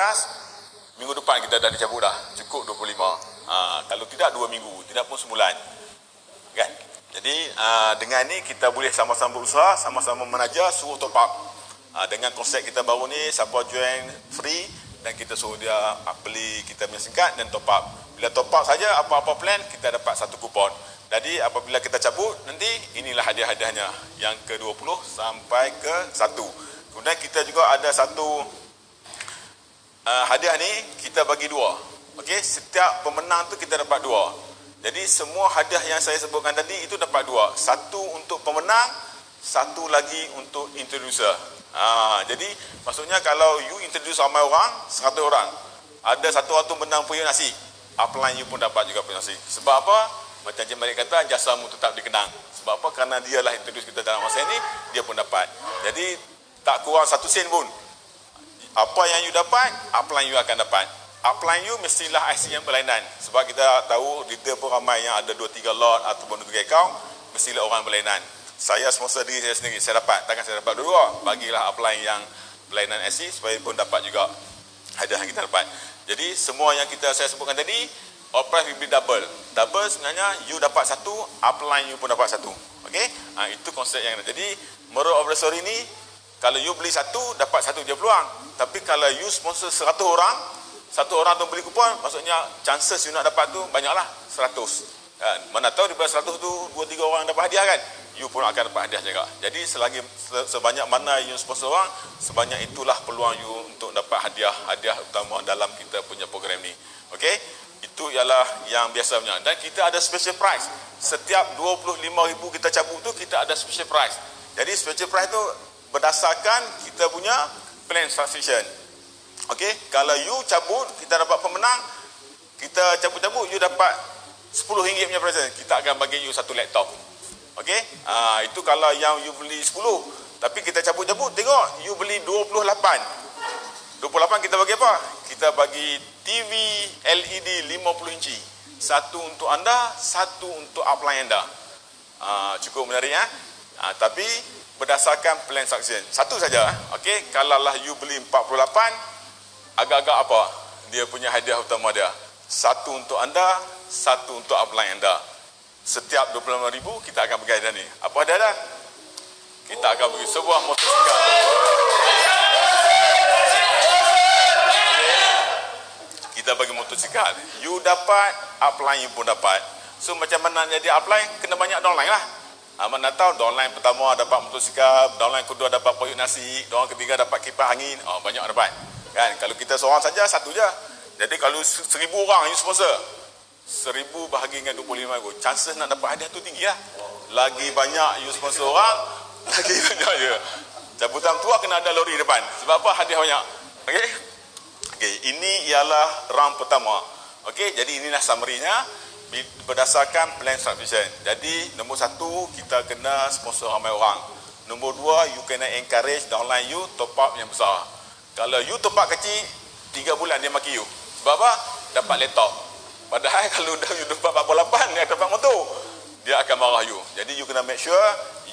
atas, minggu depan kita dah dicabut dah. Cukup 25. Kalau tidak 2 minggu, tidak pun sebulan. Kan? Jadi dengan ni kita boleh sama-sama berusaha, sama-sama menajar, suruh top up. Dengan konsep kita baru ni, siapa join free dan kita suruh dia beli kita punya singkat dan top up. Bila top up saja apa-apa plan kita dapat satu kupon. Jadi apabila kita cabut nanti inilah hadiah-hadiahnya yang ke-20 sampai ke-1. Kemudian kita juga ada satu hadiah ni kita bagi 2. Okey, setiap pemenang tu kita dapat 2. Jadi semua hadiah yang saya sebutkan tadi itu dapat 2. Satu untuk pemenang, satu lagi untuk introducer. Jadi maksudnya kalau you introduce ramai orang, 100 orang, ada satu orang tu menang punya nasi, upline you pun dapat juga punya nasi. Sebab apa? Macam Cik Malik kata, jasamu tetap dikenang. Sebab apa? Kerana dia lah introduce kita dalam masa ini, dia pun dapat. Jadi tak kurang 1 sen pun. Apa yang you dapat, upline you akan dapat. Upline you mestilah IC yang berlainan. Sebab kita tahu retail pun ramai yang ada 2-3 lot ataupun 2-3 account, mestilah orang berlainan. Saya sponsor diri saya sendiri, saya dapat. Takkan saya dapat dua-dua. Bagilah upline yang berlainan IC supaya pun dapat juga hadiah yang kita dapat. Jadi semua yang saya sebutkan tadi, all price will be double. Double sebenarnya you dapat satu, upline you pun dapat satu. Okey? Itu konsep yang ada. Jadi moral of the story ni, kalau you beli satu, dapat satu je peluang. Tapi kalau you sponsor 100 orang, satu orang tu beli kupon, maksudnya chances you nak dapat tu banyaklah 100. Mana tahu daripada 100 tu 2-3 orang dapat hadiah kan? You pun akan dapat hadiah juga. Jadi selagi sebanyak mana you sponsor orang, sebanyak itulah peluang you untuk dapat hadiah utama dalam kita punya program ni. Okey? Itu ialah yang biasanya. Dan kita ada special price. Setiap 25,000 kita cabut tu kita ada special price. Jadi special price tu berdasarkan kita punya plan subscription. Okey, kalau you cabut, kita dapat pemenang, kita cabut-cabut, you dapat RM10 punya present. Kita akan bagi you satu laptop. Okey, itu kalau yang you beli 10. Tapi kita cabut-cabut, tengok, you beli 28. 28 kita bagi apa? Kita bagi TV LED 50 inci. Satu untuk anda, satu untuk upline anda. Cukup menarik ya. Tapi berdasarkan plan subscription. Satu saja. Okey, kalau lah you beli 48, agak-agak apa dia punya hadiah utama dia? Satu untuk anda, satu untuk upline anda. Setiap 25,000 kita akan bagi hadiah ni. Apa hadiah dah? Kita akan bagi sebuah motosikal. Kita bagi motosikal. You dapat, upline you pun dapat. So macam mana jadi upline? Kena banyak downline lah. Mana tahu downline pertama dapat motosikal, downline kedua dapat periuk nasi, downline ketiga dapat kipas angin. Banyak dapat. Kan? Kalau kita seorang saja, satu je. Jadi kalau 1,000 orang you sponsor, 1,000 bahagi dengan 25,000, chances nak dapat hadiah tu tinggi lah. Lagi banyak you sponsor orang, lagi banyak je. Cabutan tua kena ada lori depan. Sebab apa? Hadiah banyak. Okey? Okey, ini ialah round pertama. Okey, jadi inilah summary-nya berdasarkan plan subscription. Jadi nombor 1 kita kena sponsor ramai orang. Nombor 2 you kena encourage downline you top up yang besar. Kalau you top up kecil 3 bulan dia maki you. Sebab apa? Dapat laptop. Padahal kalau dah you dapat 48 dia dapat motor, dia akan marah you. Jadi you kena make sure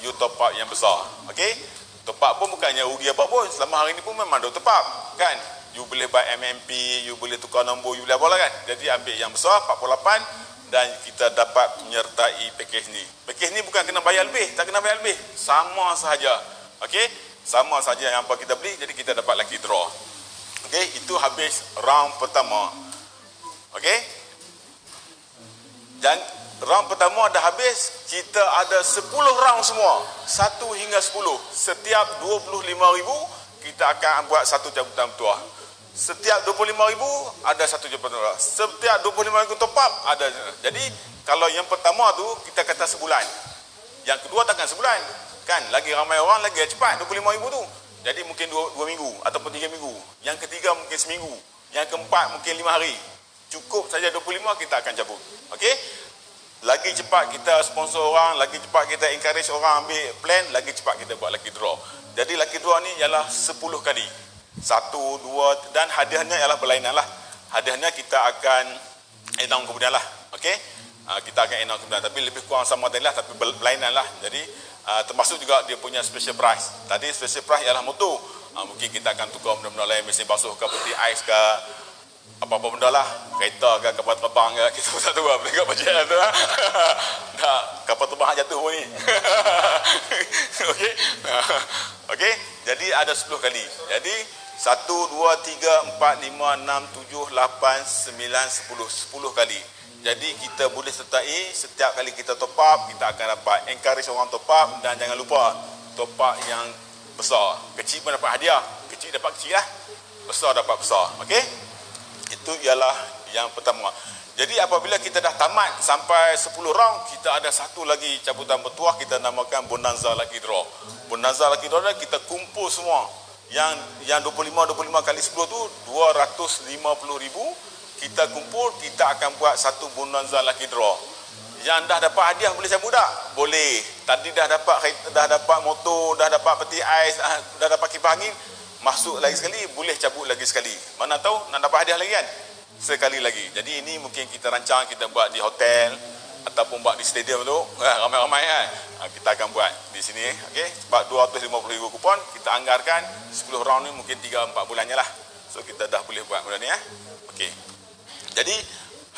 you top up yang besar. Okey? Top up pun bukannya rugi apa pun. Selama hari ni pun memang dah top up, kan? You boleh buy MMP, you boleh tukar nombor, you boleh apa lah kan? Jadi ambil yang besar 48 dan kita dapat menyertai package ni. Package ni bukan kena bayar lebih, tak kena bayar lebih. Sama sahaja. Okey? Sama saja yang apa kita beli, jadi kita dapat lucky draw. Okey, itu habis round pertama. Okey? Dan round pertama dah habis, kita ada 10 round semua. 1 hingga 10. Setiap 25,000 kita akan buat satu cabutan bertuah. Setiap 25,000 ada satu cabutan bertuah. Setiap 25,000 top up ada. Jadi kalau yang pertama tu kita kata sebulan. Yang kedua takkan sebulan. Kan, lagi ramai orang, lagi cepat 25,000 tu. Jadi mungkin 2 minggu ataupun 3 minggu. Yang ketiga mungkin seminggu. Yang keempat mungkin 5 hari. Cukup saja 25 kita akan cabut. Okey? Lagi cepat kita sponsor orang, lagi cepat kita encourage orang ambil plan, lagi cepat kita buat lucky draw. Jadi lucky draw ni ialah 10 kali. 1, 2 dan hadiahnya ialah berlainan lah. Hadiahnya kita akan announce kemudian lah. Okey? Kita akan announce kemudian. Tapi lebih kurang sama tadi lah, tapi berlainan lah. Jadi termasuk juga dia punya special price. Tadi special price ialah motor. Mungkin kita akan tukar benda-benda lain, mesin basuh ke, peti ais ke, apa-apa benda lah, kereta ke, kapal terbang ke, kita pun tak tahu lah, tengok bajet tu lah. Tak, kapal terbang jatuh pun ni. Okey. Okey, jadi ada 10 kali. Jadi 1, 2, 3, 4, 5, 6, 7, 8, 9, 10 kali. Jadi kita boleh sertai setiap kali kita top up, kita akan dapat encourage orang top up. Dan jangan lupa top up yang besar. Kecil pun dapat hadiah, kecil dapat kecil lah, besar dapat besar. Okey, itu ialah yang pertama. Jadi apabila kita dah tamat sampai 10 round, kita ada satu lagi cabutan bertuah, kita namakan Bonanza Lucky Draw. Bonanza Lucky Draw kita kumpul semua. Yang 25 kali 10 tu 250,000. Kita kumpul, kita akan buat satu Bonanza Lucky Draw. Yang dah dapat hadiah boleh cabut tak? Boleh. Tadi dah dapat motor, dah dapat peti ais, dah dapat kipas angin, masuk lagi sekali, boleh cabut lagi sekali. Mana tahu nak dapat hadiah lagi kan? Sekali lagi. Jadi ini mungkin kita rancang, kita buat di hotel ataupun buat di stadium tu, ramai-ramai kan. Kita akan buat di sini, okey. Sebab 250,000 kupon, kita anggarkan 10 round ni mungkin 3-4 bulannya lah. So kita dah boleh buat benda ni Okey. Jadi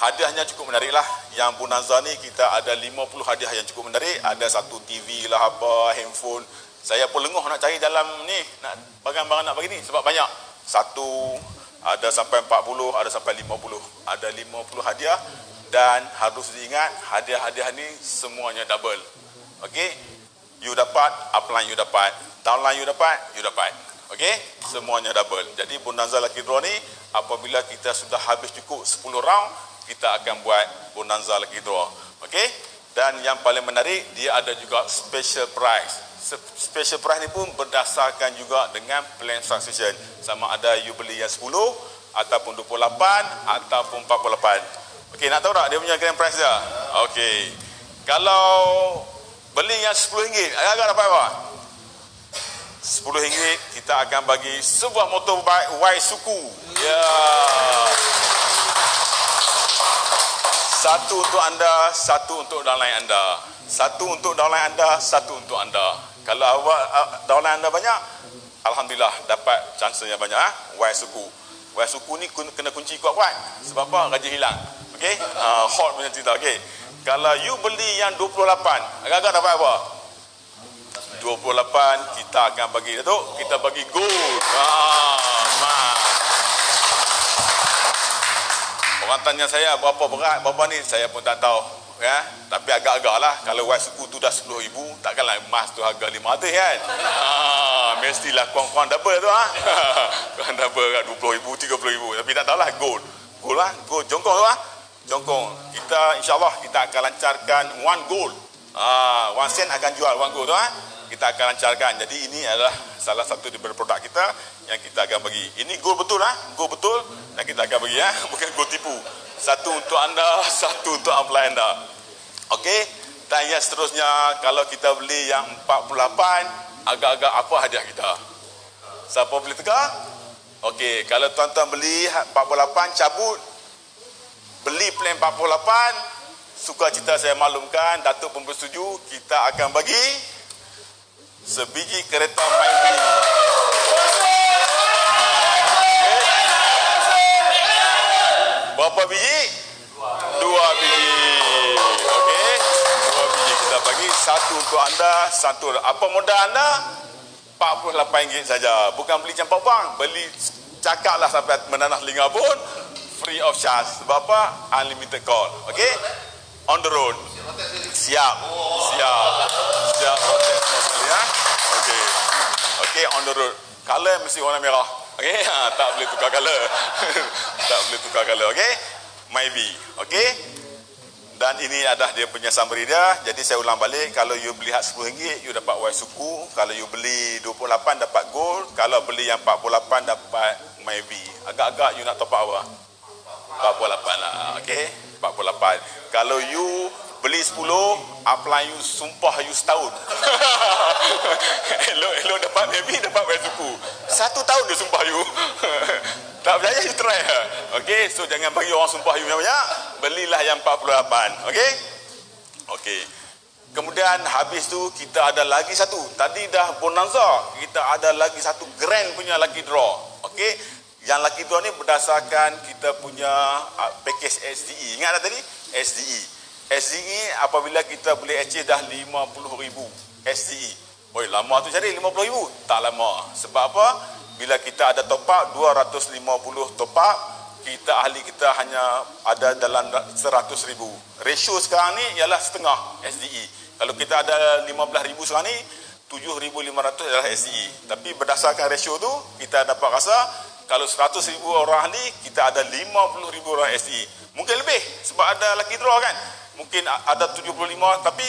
hadiahnya cukup menarik lah. Yang Bonanza ni kita ada 50 hadiah yang cukup menarik. Ada satu TV lah, apa, handphone. Saya pun lenguh nak cari dalam ni, nak barang-barang nak bagi ni sebab banyak. Satu, ada sampai 40, ada sampai 50. Ada 50 hadiah dan harus diingat hadiah-hadiah ni semuanya double. Okey? You dapat, upline you dapat, downline you dapat, you dapat. Okey? Semuanya double. Jadi Bonanza Lucky Draw ni apabila kita sudah habis cukup 10 round, kita akan buat Bonanza Lucky Draw. Okey? Dan yang paling menarik, dia ada juga special prize. Special prize ni pun berdasarkan juga dengan plan transaction. Sama ada you beli yang 10 ataupun 28 ataupun 48. Okey, nak tahu tak dia punya grand prize dia? Okey. Kalau beli yang RM10, agak-agak dapat apa? RM10 kita akan bagi sebuah motorbike Y-Suku. Ya. Satu untuk anda, satu untuk downline anda. Satu untuk downline anda, satu untuk anda. Kalau awak downline anda banyak, alhamdulillah dapat chance yang banyak. Y-Suku. Y-Suku ni kena kunci kuat-kuat. Sebab apa? Gaji hilang. Okey? Hot punya cerita. Okey. Kalau you beli yang 28, agak-agak dapat apa? 28 kita akan bagi Datuk, kita bagi gold. Orang tanya saya berapa berat, berapa ni, saya pun tak tahu ya. Tapi agak-agak lah. Kalau Y-Suku tu dah 10,000, takkanlah emas tu harga 500 kan. Mestilah kurang-kurang double tu kurang double kan, 20,000, 30,000. Tapi tak tahulah gold. Gold lah, gold jongkong tu jongkong. Kita insyaAllah kita akan lancarkan one gold. 1 sen akan jual one gold tu kita akan lancarkan. Jadi ini adalah salah satu daripada produk kita yang kita akan bagi. Ini gold betul gold betul yang kita akan bagi bukan gold tipu. Satu untuk anda, satu untuk upline anda. Okey. Dan yang seterusnya, kalau kita beli yang 48, agak-agak apa hadiah kita? Siapa boleh teka? Okey, kalau tuan-tuan beli 48 cabut, beli plan 48, sukacita saya maklumkan, Datuk pun bersetuju, kita akan bagi sebiji kereta Myvi. Berapa biji? 2 biji. Okey. 2 biji kita bagi, satu untuk anda, satu. Apa modal anda? RM48 saja. Bukan beli campur bang, beli cakaplah sampai menanah telinga pun free of charge. Sebab apa? Unlimited call. Okey? On the road. Siap. Rotate ya. Okey. Okey, on the road. Color mesti warna merah. Okey, tak boleh tukar color. Tak boleh tukar color. Okey. Myvi. Okey. Dan ini adalah dia punya summary dia. Jadi saya ulang balik, kalau you beli RM10, you dapat Y-Suku. Kalau you beli 28 dapat gold. Kalau beli yang 48 dapat Myvi. Agak-agak you nak top up apa? 48 lah. Okey. 48. Kalau you beli 10, upline you sumpah you setahun. Elok dapat Myvi, dapat Y-Suku. 1 tahun dia sumpah you. Tak percaya you try. Okey, so jangan bagi orang sumpah you banyak. Belilah yang 48. Okey? Okey. Kemudian habis tu kita ada lagi satu. Tadi dah bonanza, kita ada lagi satu grand punya lucky draw. Okey. Yang lucky draw ni berdasarkan kita punya package SDE. Ingat tak tadi? SDE. SDE apabila kita boleh achieve dah 50,000 SDE. Oi, lama tu cari 50,000. Tak lama. Sebab apa? Bila kita ada top up 250 top up, kita hanya ada dalam 100,000. Ratio sekarang ni ialah setengah SDE. Kalau kita ada 15,000 sekarang ni, 7,500 adalah SDE. Tapi berdasarkan ratio tu, kita dapat rasa kalau 100,000 orang ni, kita ada 50,000 orang SDE. Mungkin lebih sebab ada lucky draw kan. Mungkin ada 75, tapi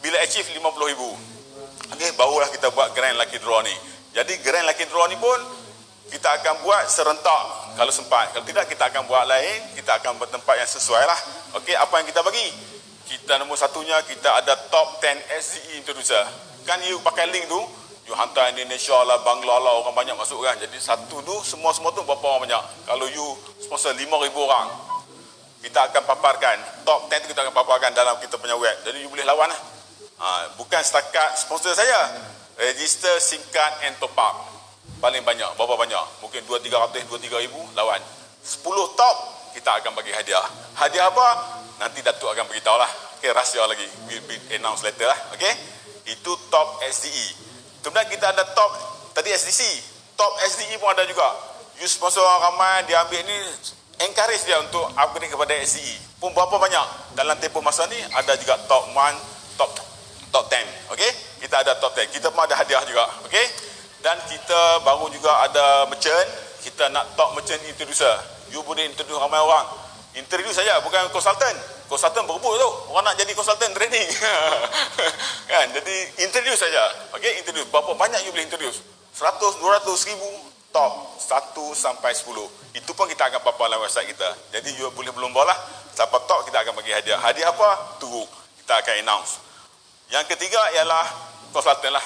bila achieve 50,000. Okey, barulah kita buat grand lucky draw ni. Jadi grand lucky draw ni pun kita akan buat serentak kalau sempat. Kalau tidak, kita akan buat lain. Kita akan buat tempat yang sesuai lah. Okey, apa yang kita bagi? Kita nombor satunya, kita ada top 10 SDE introducer. Kan you pakai link tu, you hantar Indonesia lah, Bangla lah, orang banyak masuk kan. Jadi satu tu, semua tu berapa orang banyak. Kalau you sponsor 5,000 orang, kita akan paparkan. Top 10 tu kita akan paparkan dalam kita punya web. Jadi you boleh lawan lah. Bukan setakat sponsor saya. Register, singkat and top up. Paling banyak, berapa banyak? Mungkin 2-300, 2-3,000 lawan. 10 top, kita akan bagi hadiah. Hadiah apa? Nanti Datuk akan beritahu lah. Okay, rahsia lagi. Will be announced later lah. Okay. Itu top SDE. Kemudian kita ada top, tadi SDC. Top SDE pun ada juga. You sponsor orang ramai, dia ambil ni, encourage dia untuk upgrade kepada SDE. Pun berapa banyak. Dalam tempoh masa ni, ada juga top 1, top 10. Okay. Kita ada top 10. Kita pun ada hadiah juga. Okay. Dan kita baru juga ada merchant. Kita nak top merchant introducer. You boleh introduce ramai orang. Introduce saja, bukan konsultan. Konsultan berebut tu. Orang nak jadi konsultan training. Kan? Jadi introduce saja. Okey, introduce. Berapa banyak you boleh introduce? 100, 200, 1000 top 1 sampai 10. Itu pun kita akan papar dalam website kita. Jadi you boleh berlomba lah. Siapa top kita akan bagi hadiah. Hadiah apa? Tunggu. Kita akan announce. Yang ketiga ialah konsultan lah.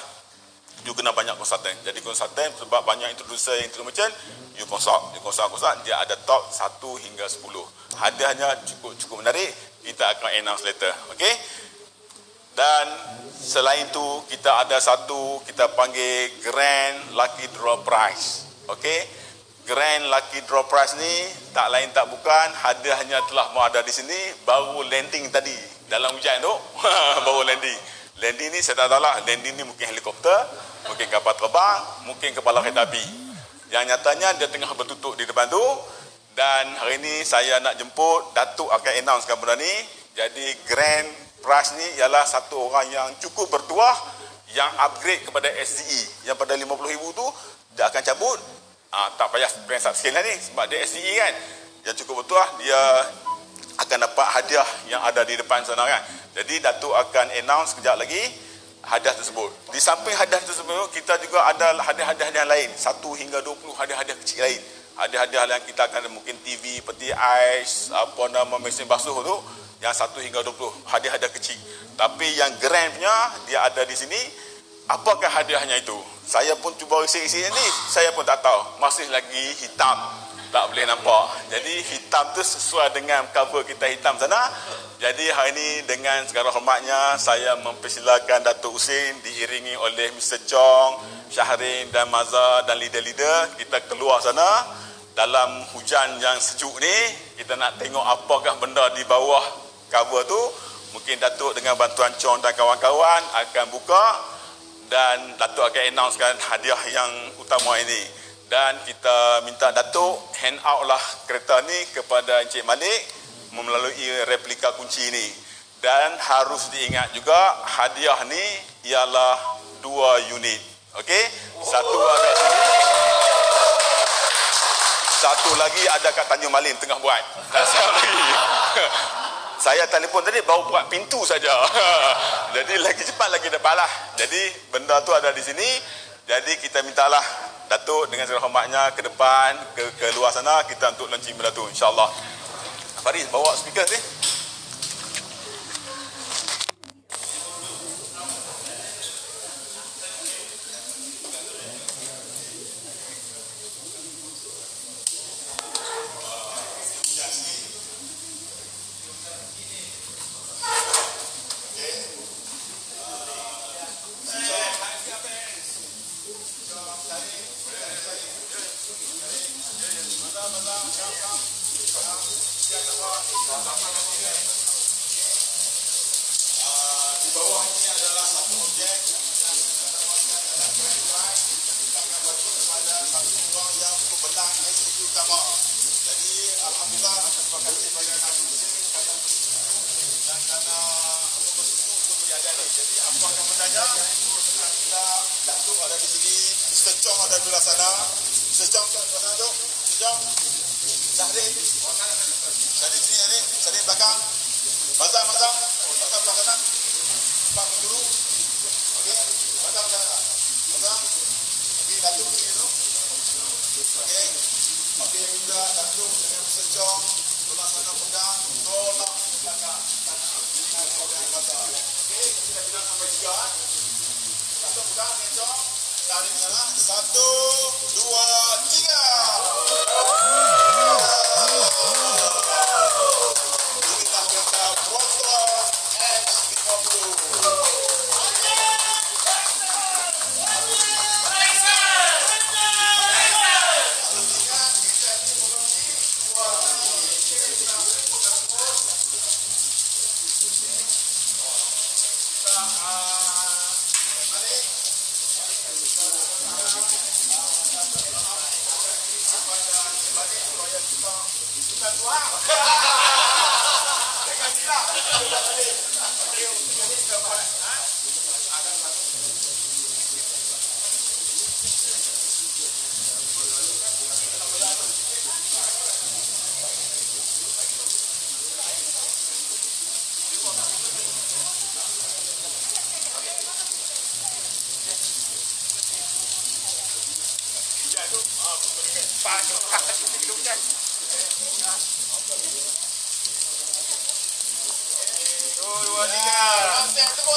You kena banyak konsultan. Jadi konsultan sebab banyak introducer yang merchant, you consult, dia ada top 1 hingga 10. Hadiahnya cukup menarik. Kita akan announce later. Okey. Dan selain tu kita ada satu kita panggil Grand Lucky Draw Prize. Okey. Grand Lucky Draw Prize ni tak lain tak bukan, hadiahnya telah ada di sini, baru landing tadi dalam hujan tu. Baru landing. Landing ni saya tak tahu lah. Landing ni mungkin helikopter, mungkin kapal terbang, mungkin kepala kereta api. Yang nyatanya dia tengah bertutup di depan tu. Dan hari ni saya nak jemput, Datuk akan announcekan benda ni. Jadi grand prize ni ialah satu orang yang cukup bertuah, yang upgrade kepada SDE. Yang pada 50,000 tu dia akan cabut. Tak payah brand subscale lah ni sebab dia SDE kan. Yang cukup bertuah dia akan dapat hadiah yang ada di depan sana kan. Jadi Datuk akan announce kejap lagi hadiah tersebut. Di samping hadiah tersebut, kita juga ada hadiah-hadiah yang lain. 1 hingga 20 hadiah-hadiah kecil lain. Hadiah-hadiah yang kita akan mungkin TV, peti ais, mesin basuh tu. Yang 1 hingga 20 hadiah-hadiah kecil. Tapi yang grand punya, dia ada di sini. Apakah hadiahnya itu? Saya pun cuba isi-isi ni, saya pun tak tahu. Masih lagi hitam. Tak boleh nampak. Jadi hitam tu sesuai dengan cover kita hitam sana. Jadi hari ini dengan segala hormatnya saya mempersilakan Datuk Husin diiringi oleh Mr. Chong, Syahrin dan Mazhar dan leader-leader kita keluar sana dalam hujan yang sejuk ni. Kita nak tengok apakah benda di bawah cover tu. Mungkin Datuk dengan bantuan Chong dan kawan-kawan akan buka dan Datuk akan announcekan hadiah yang utama ini. Dan kita minta Datuk hand out lah kereta ni kepada Encik Malik melalui replika kunci ni. Dan harus diingat juga hadiah ni ialah 2 unit. Okey? Satu ada sini. Satu lagi ada kat Tanjung Malim tengah buat. Dan satu lagi. Saya telefon tadi baru buat pintu saja. Jadi lagi cepat lagi dapat lah. Jadi benda tu ada di sini. Jadi kita mintalah Datuk dengan segala hormatnya ke depan, ke luar sana kita untuk launching benda tu insya-Allah. Faris bawa speaker ni. Di bawah ini adalah satu objek yang kita dapatkan dalam drive. Kita akan bagi kepada satu orang yang untuk benang SCQ utama. Jadi alhamdulillah terima kasih kepada Nabi dan karena bersetuju untuk menyadari. Jadi aku akan menanya kita Datuk ada di sini, Mr. Chong ada di belah sana. Mr. Chong di belah sana tu. Mr. Chong. Syahrin. Syahrin sini ni, Syahrin belakang. Mazam belah sana. Pak Guru. Okey, Mazam belah sana. Mazam. Okey, Datuk sini dulu. Okey. Okey, juga Datuk dengan Mr. Chong belah sana pegang, tolak ke belakang. Okey, kita bilang sampai 3. Satu pegang ni Chong. Tarik nyala. 1, 2, 3.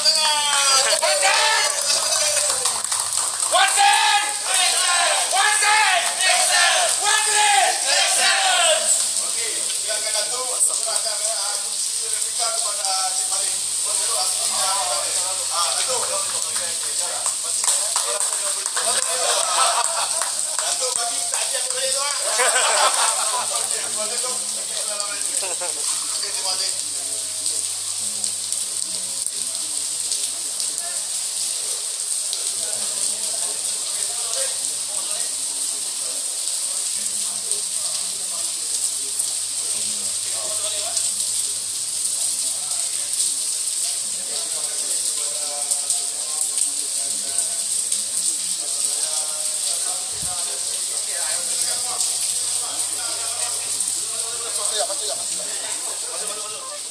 Inilah kereta Proton X50. Masuk.